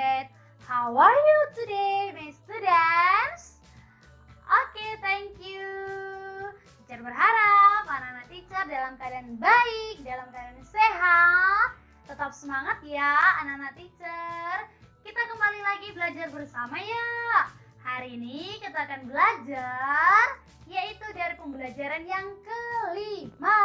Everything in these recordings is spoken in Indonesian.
forget. How are you today, my students? Oke, thank you. Teacher berharap anak-anak teacher dalam keadaan baik, dalam keadaan sehat. Tetap semangat ya anak-anak teacher. Kita kembali lagi belajar bersama ya. Hari ini kita akan belajar yaitu dari pembelajaran yang kelima.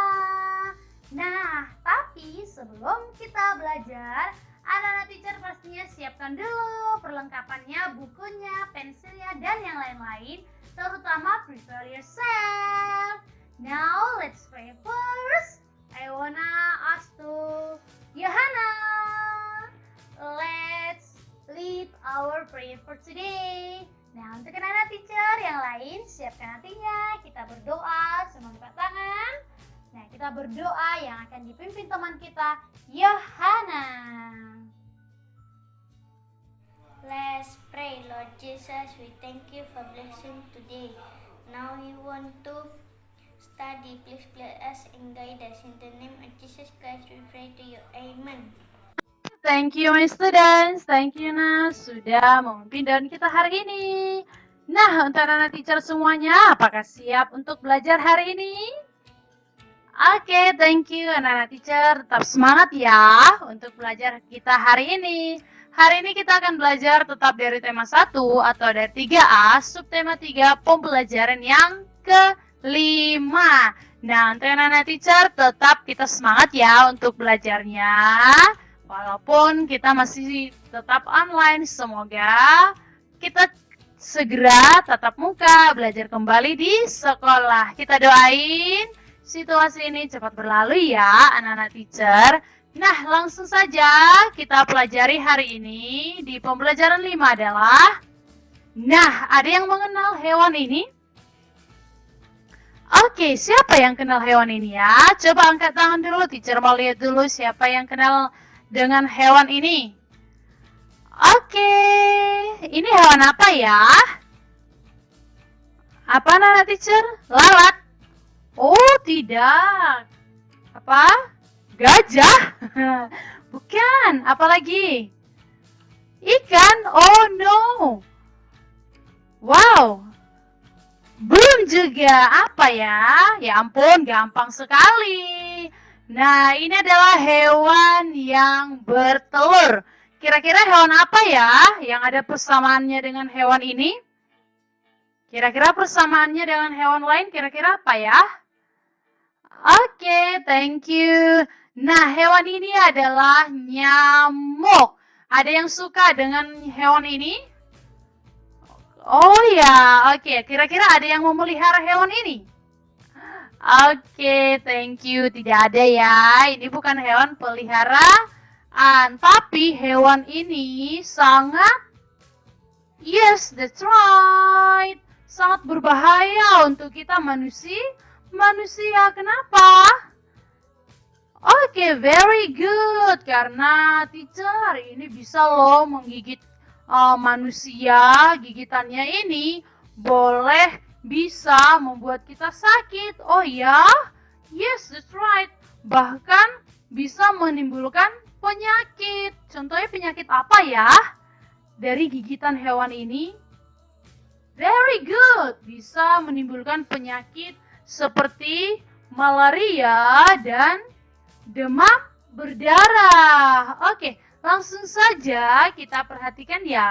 Nah, tapi sebelum kita belajar, anak-anak teacher pastinya siapkan dulu perlengkapannya, bukunya, pensilnya, dan yang lain-lain. Terutama prepare yourself. Now, let's pray first. I wanna ask to Johanna. Let's lead our prayer for today. Nah, untuk anak-anak teacher yang lain, siapkan hatinya. Kita berdoa, semua angkat tangan. Nah, kita berdoa yang akan dipimpin teman kita, Johanna. Let's pray. Lord Jesus, we thank you for blessing today. Now we want to study. Please bless us and guide us. In the name of Jesus Christ, we pray to you. Amen. Thank you my students. Thank you Nas sudah memimpin dan kita hari ini. Nah, untuk anak-anak teacher semuanya, apakah siap untuk belajar hari ini? Oke, thank you anak-anak teacher. Tetap semangat ya untuk belajar kita hari ini. Hari ini kita akan belajar tetap dari tema 1 atau dari 3A, subtema 3, pembelajaran yang kelima. Nah, untuk anak-anak teacher tetap kita semangat ya untuk belajarnya. Walaupun kita masih tetap online, semoga kita segera tatap muka belajar kembali di sekolah. Kita doain situasi ini cepat berlalu ya anak-anak teacher. Nah, langsung saja kita pelajari hari ini di pembelajaran 5 adalah, nah, ada yang mengenal hewan ini? Oke, siapa yang kenal hewan ini ya? Coba angkat tangan dulu, teacher mau lihat dulu siapa yang kenal dengan hewan ini. Oke, ini hewan apa ya? Apa anak teacher? Lalat? Oh, tidak. Apa? Gajah? Bukan. Apa lagi? Ikan? Oh no. Wow. Belum juga. Apa ya? Ya ampun, gampang sekali. Nah, ini adalah hewan yang bertelur. Kira-kira hewan apa ya yang ada persamaannya dengan hewan ini? Kira-kira persamaannya dengan hewan lain kira-kira apa ya? Oke, thank you. Nah, hewan ini adalah nyamuk. Ada yang suka dengan hewan ini? Oh ya, oke. Kira-kira ada yang memelihara hewan ini? Oke, thank you. Tidak ada ya. Ini bukan hewan peliharaan, tapi hewan ini sangat, yes, that's right, sangat berbahaya untuk kita manusia. Kenapa? Oke, very good. Karena teacher ini bisa loh menggigit manusia. Gigitannya ini boleh bisa membuat kita sakit. Oh ya? Yes, that's right. Bahkan bisa menimbulkan penyakit. Contohnya penyakit apa ya? Dari gigitan hewan ini? Very good. Bisa menimbulkan penyakit seperti malaria dan demam berdarah. Oke, langsung saja kita perhatikan ya.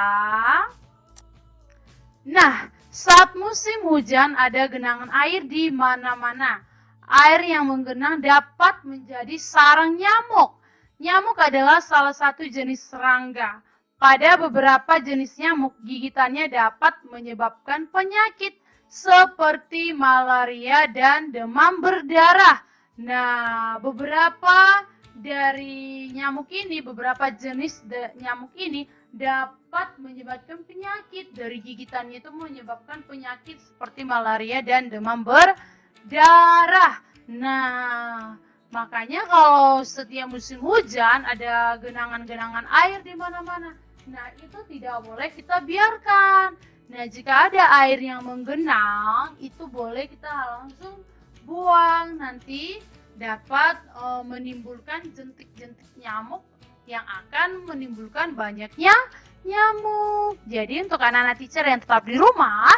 Nah, saat musim hujan ada genangan air di mana-mana. Air yang menggenang dapat menjadi sarang nyamuk. Nyamuk adalah salah satu jenis serangga. Pada beberapa jenis nyamuk, gigitannya dapat menyebabkan penyakit seperti malaria dan demam berdarah. Nah, beberapa dari nyamuk ini, beberapa jenis nyamuk ini dapat menyebabkan penyakit. Dari gigitannya itu menyebabkan penyakit seperti malaria dan demam berdarah. Nah, makanya kalau setiap musim hujan ada genangan-genangan air di mana-mana. Nah, itu tidak boleh kita biarkan. Nah, jika ada air yang menggenang, itu boleh kita langsung buang. Nanti dapat menimbulkan jentik-jentik nyamuk yang akan menimbulkan banyaknya nyamuk. Jadi untuk anak-anak teacher yang tetap di rumah,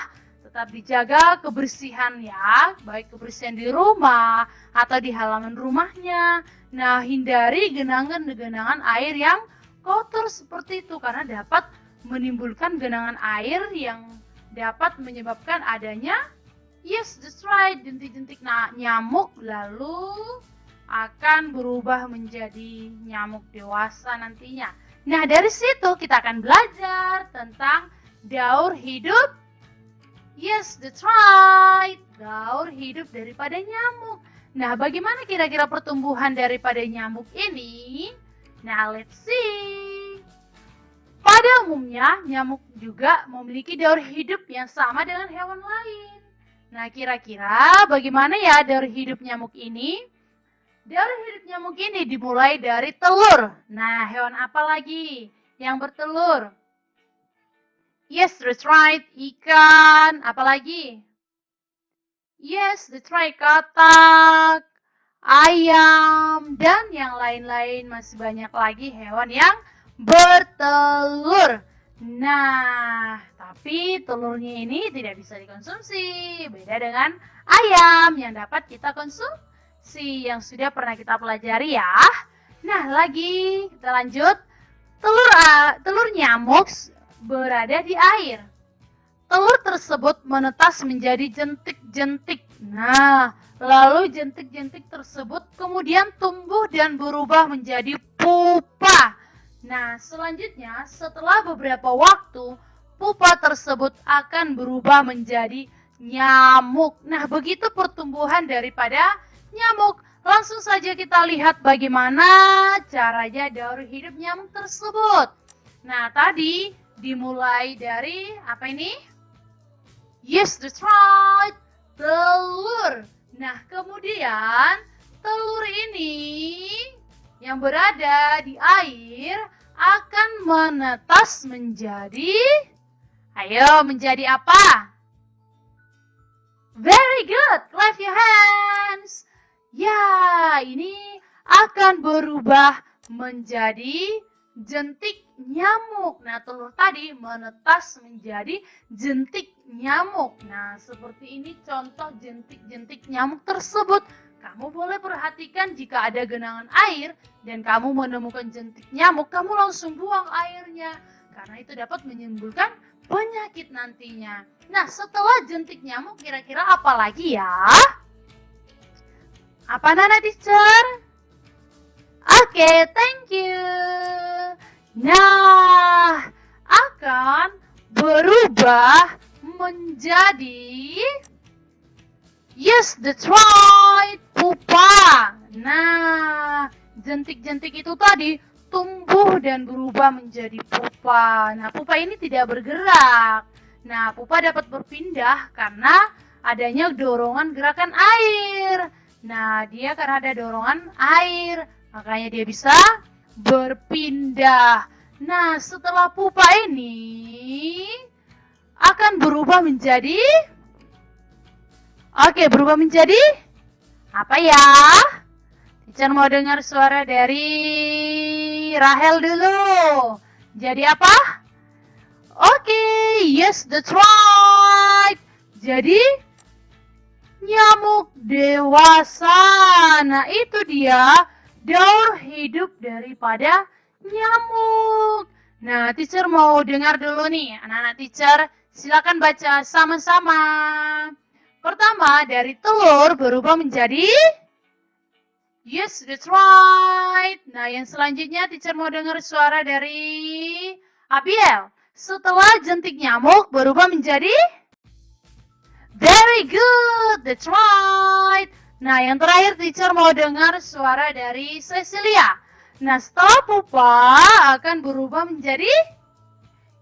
tetap dijaga kebersihan ya, baik kebersihan di rumah atau di halaman rumahnya. Nah, hindari genangan-genangan air yang kotor seperti itu karena dapat menimbulkan genangan air yang dapat menyebabkan adanya, yes, that's right, jentik-jentik nyamuk lalu akan berubah menjadi nyamuk dewasa nantinya. Nah, dari situ kita akan belajar tentang daur hidup. Yes, that's right, daur hidup daripada nyamuk. Nah, bagaimana kira-kira pertumbuhan daripada nyamuk ini? Nah, let's see. Pada umumnya, nyamuk juga memiliki daur hidup yang sama dengan hewan lain. Nah, kira-kira bagaimana ya daur hidup nyamuk ini? Daur hidup nyamuk ini dimulai dari telur. Nah, hewan apa lagi yang bertelur? Yes, that's right, ikan. Apa lagi? Yes, that's right, katak, ayam, dan yang lain-lain. Masih banyak lagi hewan yang bertelur. Nah, tapi telurnya ini tidak bisa dikonsumsi. Beda dengan ayam yang dapat kita konsumsi, yang sudah pernah kita pelajari ya. Nah, lagi kita lanjut. Telur nyamuk berada di air. Telur tersebut menetas menjadi jentik-jentik. Nah, lalu jentik-jentik tersebut kemudian tumbuh dan berubah menjadi pupa. Nah, selanjutnya setelah beberapa waktu, pupa tersebut akan berubah menjadi nyamuk. Nah, begitu pertumbuhan daripada nyamuk. Langsung saja kita lihat bagaimana caranya daur hidup nyamuk tersebut. Nah, tadi dimulai dari apa ini? Yes, that's right, telur. Nah, kemudian telur ini yang berada di air akan menetas menjadi, ayo, menjadi apa? Very good, clap your hands. Ya, ini akan berubah menjadi jentik nyamuk. Nah, telur tadi menetas menjadi jentik nyamuk. Nah, seperti ini contoh jentik-jentik nyamuk tersebut. Kamu boleh perhatikan jika ada genangan air dan kamu menemukan jentik nyamuk, kamu langsung buang airnya. Karena itu dapat menimbulkan penyakit nantinya. Nah, setelah jentik nyamuk, kira-kira apa lagi ya? Apa Nana teacher? Oke, thank you. Nah, akan berubah menjadi, yes, that's right, pupa. Nah, jentik-jentik itu tadi tumbuh dan berubah menjadi pupa. Nah, pupa ini tidak bergerak. Nah, pupa dapat berpindah karena adanya dorongan gerakan air. Nah, dia karena ada dorongan air, makanya dia bisa berpindah. Nah, setelah pupa ini akan berubah menjadi, berubah menjadi apa ya? Teacher mau dengar suara dari Rahel dulu. Jadi apa? Yes, that's right. Jadi nyamuk dewasa. Nah, itu dia daur hidup daripada nyamuk. Nah, teacher mau dengar dulu nih, anak-anak teacher. Silakan baca sama-sama. Pertama, dari telur berubah menjadi, yes, that's right. Nah, yang selanjutnya teacher mau dengar suara dari Abiel. Setelah jentik nyamuk berubah menjadi, very good, that's right. Nah, yang terakhir teacher mau dengar suara dari Cecilia. Nah, setelah pupa akan berubah menjadi,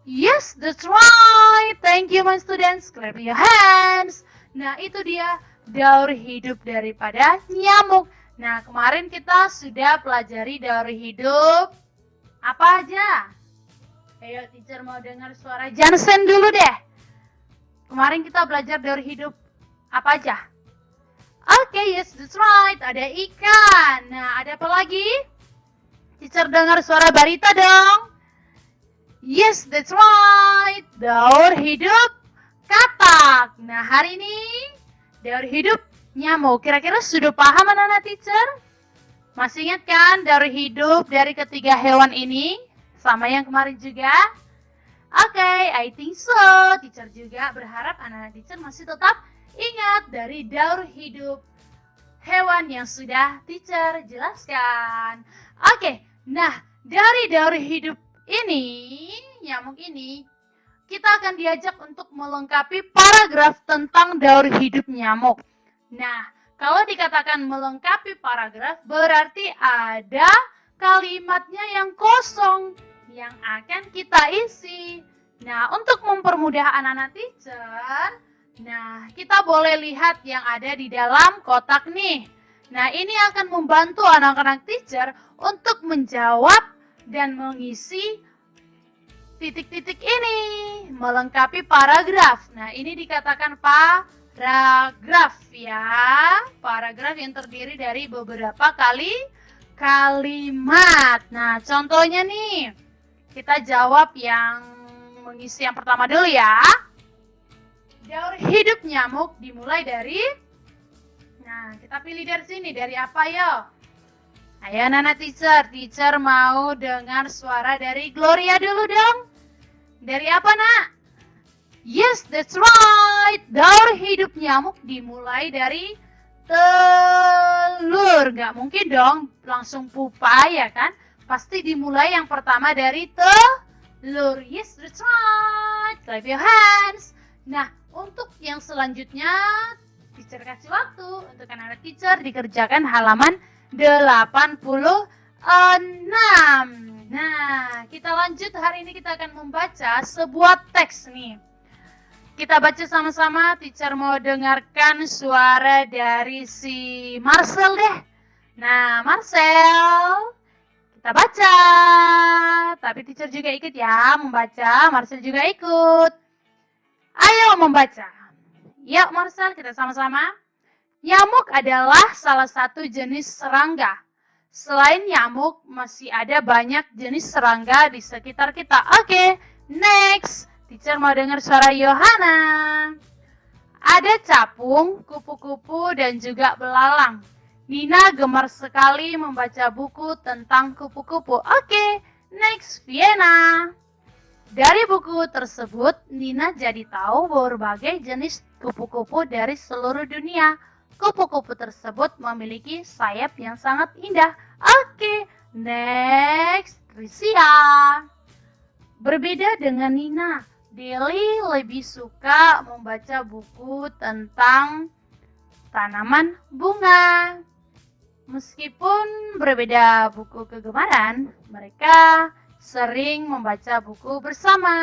yes, that's right. Thank you my students. Clap your hands. Nah, itu dia daur hidup daripada nyamuk. Nah, kemarin kita sudah pelajari daur hidup apa aja? Ayo, teacher mau dengar suara Jansen dulu deh. Kemarin kita belajar daur hidup apa aja? Yes, that's right. Ada ikan. Nah, ada apa lagi? Teacher dengar suara Barita dong. Yes, that's right. Daur hidup katak. Nah, hari ini daur hidup nyamuk. Kira-kira sudah paham anak-anak teacher? Masih ingat kan daur hidup dari ketiga hewan ini? Sama yang kemarin juga? Oke, I think so. Teacher juga berharap anak-anak teacher masih tetap ingat dari daur hidup hewan yang sudah teacher jelaskan. Oke, nah dari daur hidup ini, nyamuk ini, kita akan diajak untuk melengkapi paragraf tentang daur hidup nyamuk. Nah, kalau dikatakan melengkapi paragraf, berarti ada kalimatnya yang kosong yang akan kita isi. Nah, untuk mempermudah anak-anak teacher, nah, kita boleh lihat yang ada di dalam kotak nih. Nah, ini akan membantu anak-anak teacher untuk menjawab dan mengisi titik-titik ini, melengkapi paragraf. Nah, ini dikatakan paragraf ya. Paragraf yang terdiri dari beberapa kali kalimat. Nah, contohnya nih, kita jawab yang mengisi yang pertama dulu ya. Daur hidup nyamuk dimulai dari, nah kita pilih dari sini, dari apa yo? Ayo anak teacher mau dengar suara dari Gloria dulu dong. Dari apa nak? Yes, that's right. Daur hidup nyamuk dimulai dari telur. Gak mungkin dong langsung pupa ya kan? Pasti dimulai yang pertama dari telur. Yes, that's right. Clap your hands. Nah, untuk yang selanjutnya, teacher kasih waktu untuk anak-anak teacher dikerjakan halaman 86. Nah, kita lanjut. Hari ini kita akan membaca sebuah teks nih. Kita baca sama-sama. Teacher mau dengarkan suara dari si Marcel deh. Nah, Marcel, kita baca. Tapi teacher juga ikut ya membaca. Marcel juga ikut. Ayo membaca. Yuk Marcel, kita sama-sama. Nyamuk adalah salah satu jenis serangga. Selain nyamuk, masih ada banyak jenis serangga di sekitar kita. Oke, next. Teacher mau dengar suara Yohana. Ada capung, kupu-kupu, dan juga belalang. Nina gemar sekali membaca buku tentang kupu-kupu. Oke, next, Vienna. Dari buku tersebut, Nina jadi tahu berbagai jenis kupu-kupu dari seluruh dunia. Kupu-kupu tersebut memiliki sayap yang sangat indah. Oke, next, Tricia. Berbeda dengan Nina, Deli lebih suka membaca buku tentang tanaman bunga. Meskipun berbeda buku kegemaran, mereka sering membaca buku bersama.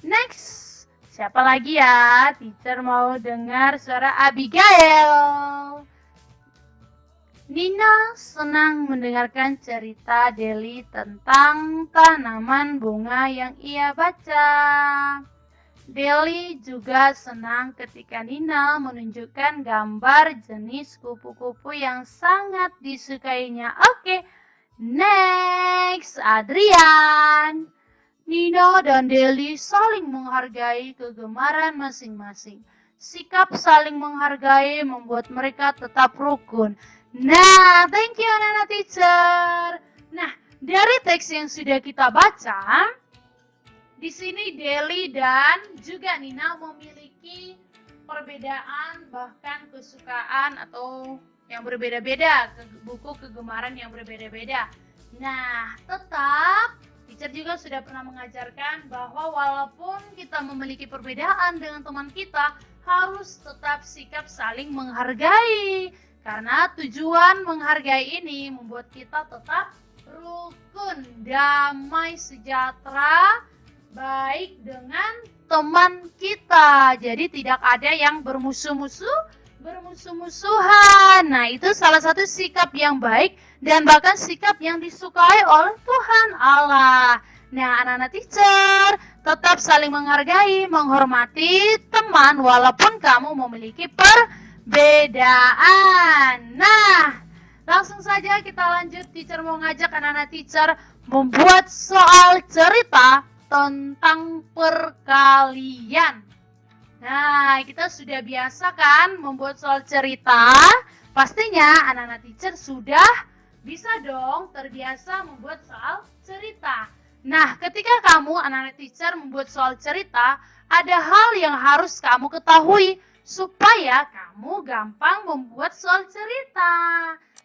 Next, siapa lagi ya? Teacher mau dengar suara Abigail. Nina senang mendengarkan cerita Deli tentang tanaman bunga yang ia baca. Deli juga senang ketika Nina menunjukkan gambar jenis kupu-kupu yang sangat disukainya. Oke, next, Adrian. Nina dan Deli saling menghargai kegemaran masing-masing. Sikap saling menghargai membuat mereka tetap rukun. Nah, thank you anak-anak teacher. Nah, dari teks yang sudah kita baca, di sini Deli dan juga Nina memiliki perbedaan bahkan kesukaan atau yang berbeda-beda, buku kegemaran yang berbeda-beda. Nah, tetap teacher juga sudah pernah mengajarkan bahwa walaupun kita memiliki perbedaan dengan teman kita, harus tetap sikap saling menghargai. Karena tujuan menghargai ini membuat kita tetap rukun, damai, sejahtera, baik dengan teman kita. Jadi tidak ada yang bermusuh-musuhan. Nah, itu salah satu sikap yang baik dan bahkan sikap yang disukai oleh Tuhan Allah. Nah, anak-anak teacher, tetap saling menghargai, menghormati teman walaupun kamu memiliki perbedaan. Nah, Langsung saja kita lanjut. Teacher mau ngajak anak-anak teacher membuat soal cerita tentang perkalian. Nah, kita sudah biasa kan membuat soal cerita? Pastinya anak-anak teacher sudah bisa dong terbiasa membuat soal cerita. Nah, ketika kamu anak-anak teacher membuat soal cerita, ada hal yang harus kamu ketahui supaya kamu gampang membuat soal cerita.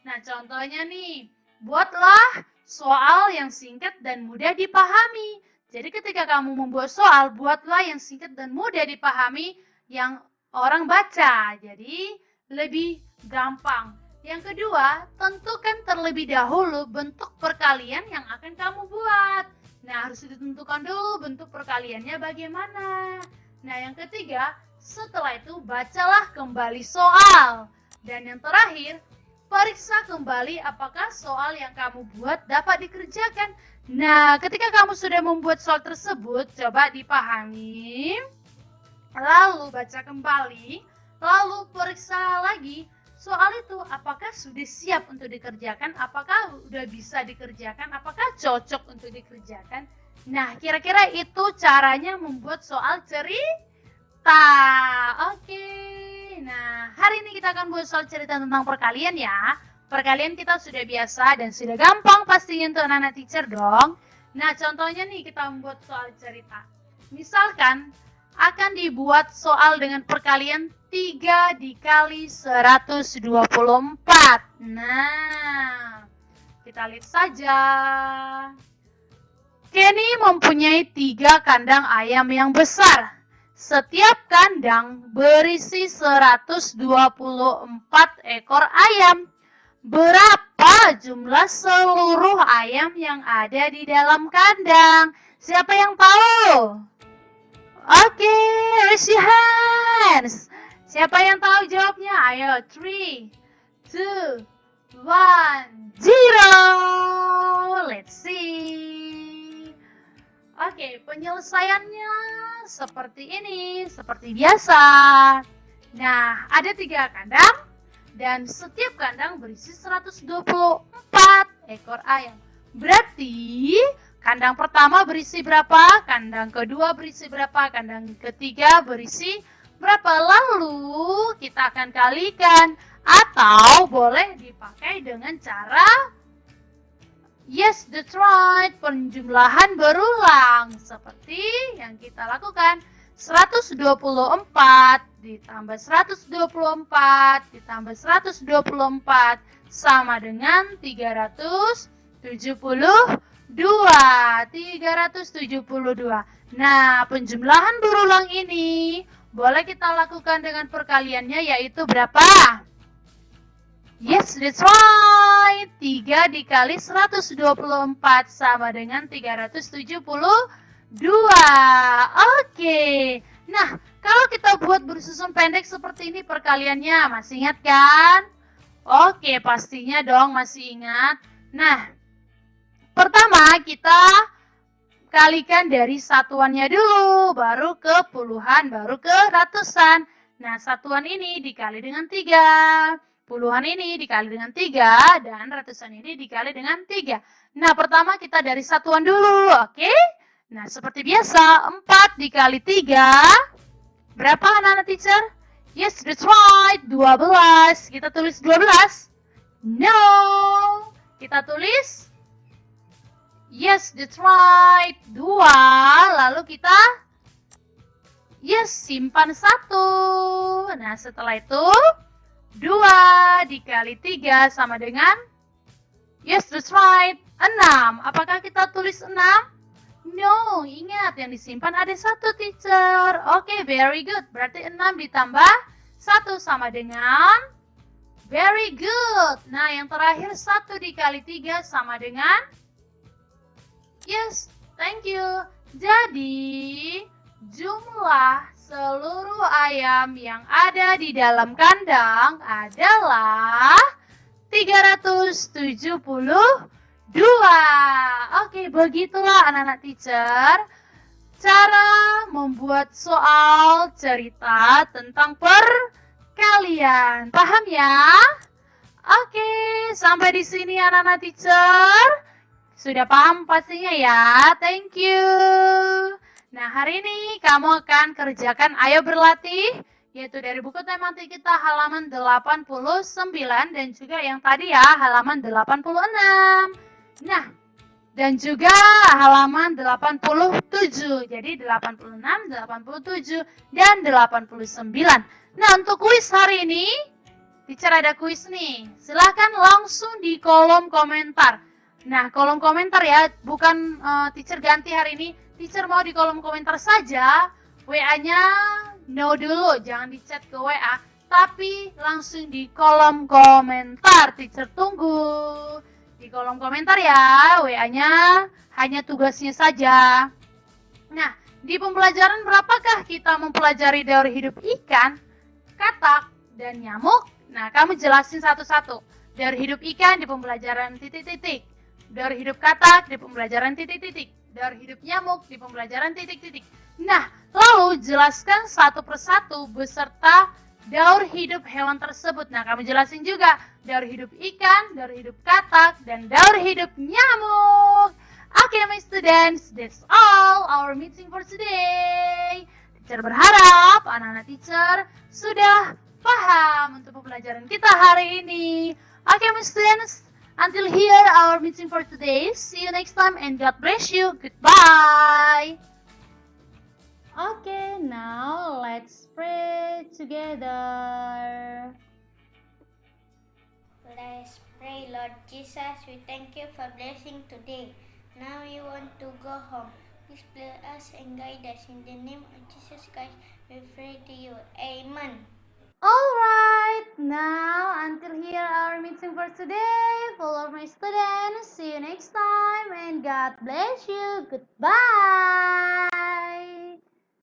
Nah, contohnya nih, buatlah soal yang singkat dan mudah dipahami. Jadi ketika kamu membuat soal, buatlah yang singkat dan mudah dipahami yang orang baca. Jadi lebih gampang. Yang kedua, tentukan terlebih dahulu bentuk perkalian yang akan kamu buat. Nah, harus ditentukan dulu bentuk perkaliannya bagaimana. Nah, yang ketiga, setelah itu bacalah kembali soal. Dan yang terakhir, periksa kembali apakah soal yang kamu buat dapat dikerjakan. Nah, ketika kamu sudah membuat soal tersebut, coba dipahami, lalu baca kembali, lalu periksa lagi soal itu apakah sudah siap untuk dikerjakan, apakah sudah bisa dikerjakan, apakah cocok untuk dikerjakan. Nah, kira-kira itu caranya membuat soal cerita. Oke. Nah, hari ini kita akan buat soal cerita tentang perkalian ya. Perkalian kita sudah biasa dan sudah gampang pastinya untuk anak-anak teacher dong. Nah, contohnya nih kita membuat soal cerita. Misalkan akan dibuat soal dengan perkalian 3 dikali 124. Nah, kita lihat saja. Kenny mempunyai 3 kandang ayam yang besar. Setiap kandang berisi 124 ekor ayam. Berapa jumlah seluruh ayam yang ada di dalam kandang? Siapa yang tahu? Oke, raise your hands. Siapa yang tahu jawabnya? Ayo, 3, 2, 1, 0. Let's see. Oke, penyelesaiannya seperti ini, seperti biasa. Nah, ada 3 kandang dan setiap kandang berisi 124 ekor ayam. Berarti kandang pertama berisi berapa? Kandang kedua berisi berapa? Kandang ketiga berisi berapa? Lalu kita akan kalikan atau boleh dipakai dengan cara yes, that's right, penjumlahan berulang seperti yang kita lakukan. 124 ditambah 124 ditambah 124 sama dengan 372. 372. Nah, penjumlahan berulang ini boleh kita lakukan dengan perkaliannya yaitu berapa? Yes, that's right. 3 dikali 124 sama dengan 372. Oke. Nah, kalau kita buat bersusun pendek seperti ini perkaliannya, masih ingat kan? Oke, pastinya dong masih ingat. Nah, pertama kita kalikan dari satuannya dulu, baru ke puluhan, baru ke ratusan. Nah, satuan ini dikali dengan 3. Puluhan ini dikali dengan 3 dan ratusan ini dikali dengan 3. Nah, pertama kita dari satuan dulu, oke? Nah, seperti biasa, 4 dikali 3. Berapa anak-anak teacher? Yes, that's right, 12. Kita tulis 12? No. Kita tulis? Yes, that's right, 2. Lalu kita? Yes, simpan 1. Nah, setelah itu 2 dikali 3 sama dengan? Yes, that's right, 6. Apakah kita tulis 6? No, ingat yang disimpan ada 1 teacher. Oke, very good. Berarti 6 ditambah 1 sama dengan? Very good. Nah, yang terakhir 1 dikali 3 sama dengan? Yes, thank you. Jadi, jumlah seluruh ayam yang ada di dalam kandang adalah 372. Oke, begitulah anak-anak teacher cara membuat soal cerita tentang perkalian. Paham ya? Oke, sampai di sini anak-anak teacher. Sudah paham pastinya ya. Thank you. Nah, hari ini kamu akan kerjakan ayo berlatih, yaitu dari buku tematik kita halaman 89 dan juga yang tadi ya halaman 86. Nah, dan juga halaman 87. Jadi 86, 87, dan 89. Nah, untuk kuis hari ini, teacher ada kuis nih. Silahkan langsung di kolom komentar. Nah, kolom komentar ya, bukan teacher ganti hari ini. Teacher mau di kolom komentar saja. WA-nya no dulu, jangan di chat ke WA. Tapi langsung di kolom komentar. Teacher tunggu. Di kolom komentar ya, WA-nya hanya tugasnya saja. Nah, di pembelajaran berapakah kita mempelajari teori hidup ikan, katak, dan nyamuk? Nah, kamu jelasin satu-satu. Teori hidup ikan di pembelajaran titik-titik. Teori hidup katak di pembelajaran titik-titik. Teori hidup nyamuk di pembelajaran titik-titik. Nah, lalu jelaskan satu persatu beserta daur hidup hewan tersebut. Nah, kamu jelasin juga daur hidup ikan, daur hidup katak, dan daur hidup nyamuk. Okay, my students, that's all our meeting for today. Teacher berharap anak-anak teacher sudah paham untuk pembelajaran kita hari ini. Okay, my students, until here our meeting for today. See you next time and God bless you. Goodbye. Okay, now let's pray together. Let's pray, Lord Jesus. We thank you for blessing today. Now we want to go home. Please bless us and guide us. In the name of Jesus Christ, we pray to you. Amen. Alright, now until here our meeting for today. Follow my students. See you next time and God bless you. Goodbye.